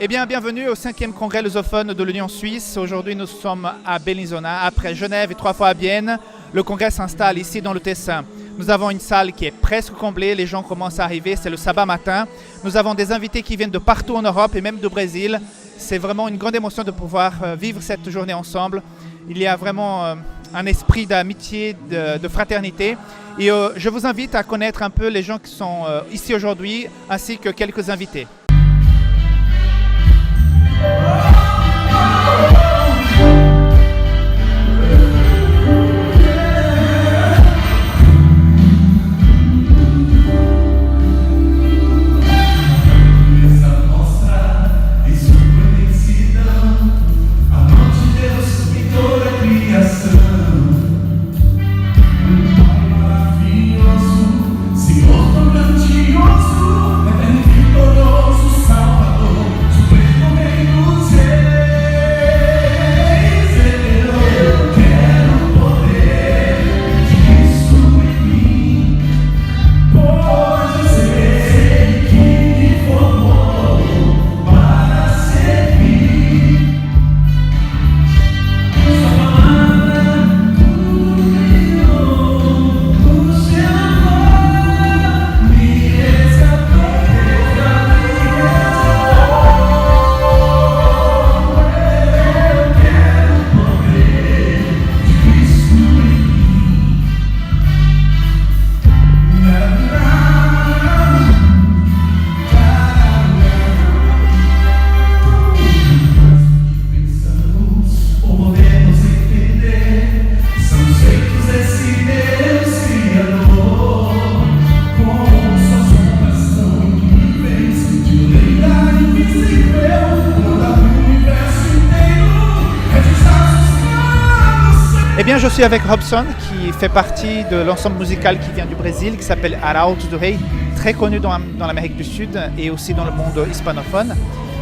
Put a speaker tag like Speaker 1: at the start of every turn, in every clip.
Speaker 1: Eh bien, bienvenue au 5e congrès lusophone de l'Union suisse. Aujourd'hui, nous sommes à Bellinzona. Après Genève et 3 fois à Bienne, le congrès s'installe ici dans le Tessin. Nous avons une salle qui est presque comblée. Les gens commencent à arriver. C'est le sabbat matin. Nous avons des invités qui viennent de partout en Europe et même du Brésil. C'est vraiment une grande émotion de pouvoir vivre cette journée ensemble. Il y a vraiment un esprit d'amitié, de fraternité. Et je vous invite à connaître un peu les gens qui sont ici aujourd'hui, ainsi que quelques invités. Eh bien, je suis avec Robson, qui fait partie de l'ensemble musical qui vient du Brésil, qui s'appelle Arautos do Rei, très connu dans l'Amérique du Sud et aussi dans le monde hispanophone.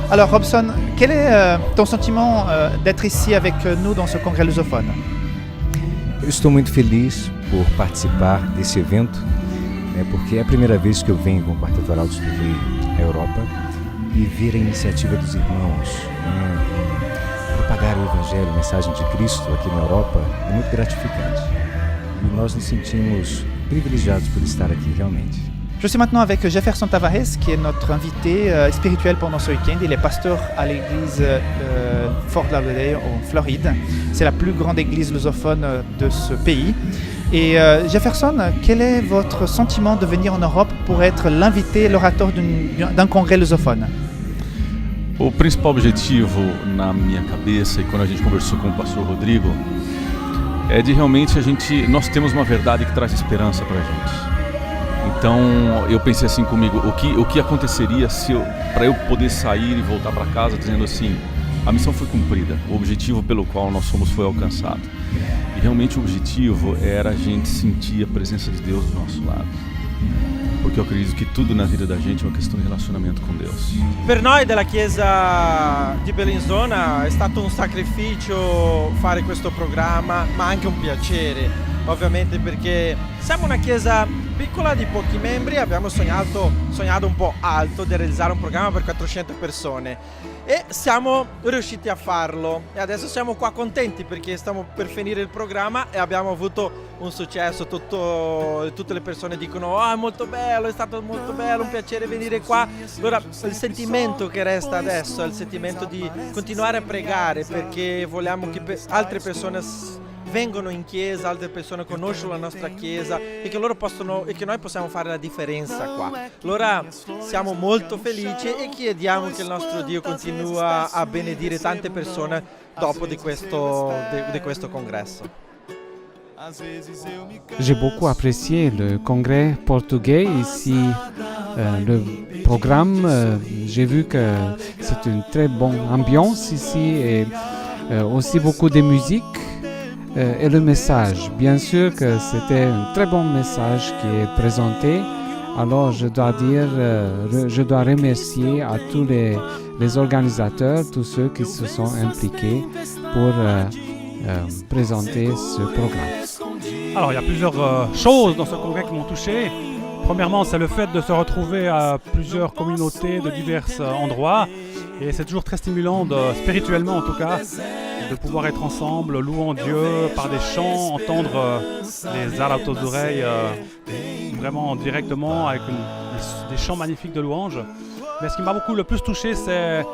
Speaker 1: Alors Robson, quel est ton sentiment d'être ici avec nous dans ce congrès lusophone?
Speaker 2: Eu estou muito feliz por participar desse evento, porque é a primeira vez que eu venho com o Quarteto Arautos do Rei à Europa e ver a iniciativa dos irmãos, propagar o Evangelho, a mensagem de Cristo aqui na Europa é muito gratificante. E nós nos sentimos privilegiados por estar aqui realmente.
Speaker 1: Je suis maintenant avec Jefferson Tavares, qui est notre invité spirituel pendant ce week-end. Il est pasteur à l'église Fort Lauderdale en Floride. C'est la plus grande église lusophone de ce pays. Et Jefferson, quel est votre sentiment de venir en Europe pour être l'invité, l'orateur d'un congrès lusophone?
Speaker 3: O principal objetivo na minha cabeça e quando a gente conversou com o pastor Rodrigo é de realmente nós temos uma verdade que traz esperança para a gente. Então eu pensei assim comigo, o que aconteceria se para eu poder sair e voltar para casa dizendo assim, a missão foi cumprida, o objetivo pelo qual nós fomos foi alcançado. E realmente o objetivo era a gente sentir a presença de Deus do nosso lado. Porque eu acredito che tutto nella vita da gente è una questione di relazionamento con Deus.
Speaker 4: Per noi della Chiesa di Bellinzona è stato un sacrificio fare questo programma, ma anche un piacere, ovviamente perché siamo una chiesa piccola di pochi membri, abbiamo sognato un po' alto di realizzare un programma per 400 persone e siamo riusciti a farlo e adesso siamo qua contenti perché stiamo per finire il programma e abbiamo avuto un successo, tutte le persone dicono oh è molto bello, è stato molto bello, un piacere venire qua. Allora il sentimento che resta adesso è il sentimento di continuare a pregare perché vogliamo che altre persone vengono in chiesa, altre persone conoscono la nostra chiesa e che loro possono e che noi possiamo fare la differenza qua. Allora siamo molto felici e chiediamo che il nostro Dio continua a benedire tante persone dopo di questo congresso.
Speaker 5: J'ai beaucoup apprécié le congrès portugais ici, le programme. J'ai vu que c'est une très bonne ambiance ici et aussi beaucoup de musique. Et le message, bien sûr que c'était un très bon message qui est présenté. Alors je dois remercier à tous les organisateurs, tous ceux qui se sont impliqués pour présenter ce programme.
Speaker 6: Alors il y a plusieurs choses dans ce congrès qui m'ont touché. Premièrement, c'est le fait de se retrouver à plusieurs communautés de divers endroits Et c'est toujours très stimulant, spirituellement en tout cas, de pouvoir être ensemble, louant Dieu par des chants, entendre les arts aux oreilles vraiment directement avec des chants magnifiques de louanges. Mais ce qui m'a beaucoup le plus touché, c'est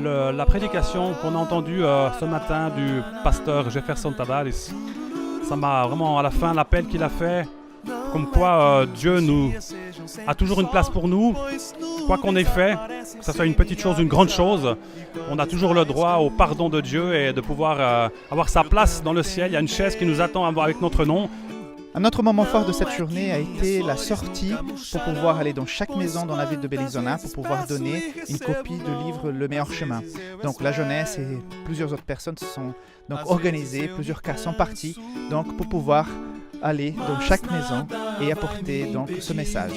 Speaker 6: la prédication qu'on a entendue ce matin du pasteur Jefferson Tavares. Ça m'a vraiment, à la fin, l'appel qu'il a fait, comme quoi Dieu nous a toujours une place pour nous, quoi qu'on ait fait, que ce soit une petite chose, une grande chose, on a toujours le droit au pardon de Dieu et de pouvoir avoir sa place dans le ciel. Il y a une chaise qui nous attend avec notre nom.
Speaker 1: Un autre moment fort de cette journée a été la sortie pour pouvoir aller dans chaque maison dans la ville de Bellinzona pour pouvoir donner une copie du livre Le meilleur chemin. Donc la jeunesse et plusieurs autres personnes se sont donc organisées, plusieurs cas sont partis donc pour pouvoir aller dans chaque maison et apporter donc ce message.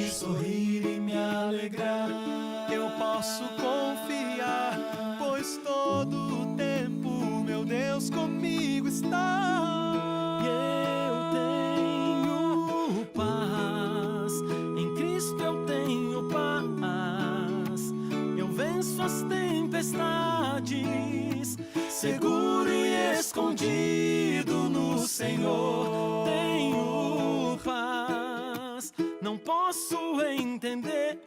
Speaker 7: As tempestades, seguro e escondido no Senhor, tenho paz. Não posso entender,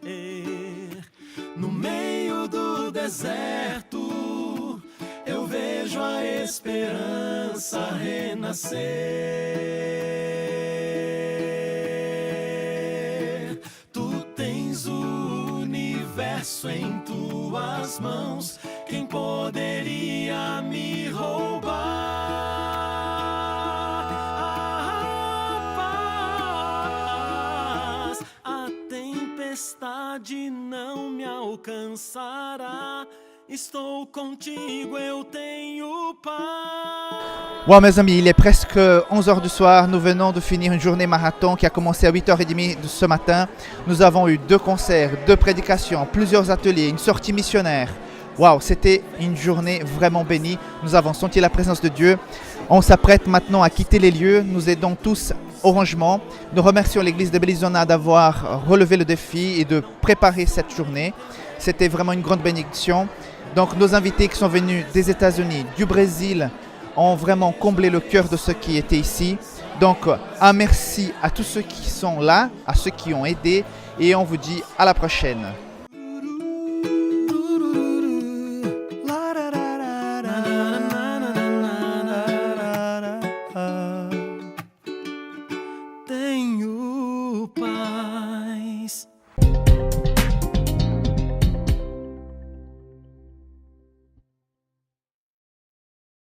Speaker 7: no meio do deserto, eu vejo a esperança renascer. Tu tens o universo em tuas mãos, quem poderia me roubar a paz? A tempestade não me alcançará. Estou contigo, eu tenho paz.
Speaker 1: Wow mes amis, il est presque 11h du soir, nous venons de finir une journée marathon qui a commencé à 8h30 de ce matin. Nous avons eu 2 concerts, 2 prédications, plusieurs ateliers, une sortie missionnaire. Wow, c'était une journée vraiment bénie, nous avons senti la présence de Dieu. On s'apprête maintenant à quitter les lieux, nous aidons tous au rangement. Nous remercions l'église de Bellinzona d'avoir relevé le défi et de préparer cette journée. C'était vraiment une grande bénédiction. Donc nos invités qui sont venus des États-Unis, du Brésil, ont vraiment comblé le cœur de ceux qui étaient ici. Donc un merci à tous ceux qui sont là, à ceux qui ont aidé et on vous dit à la prochaine.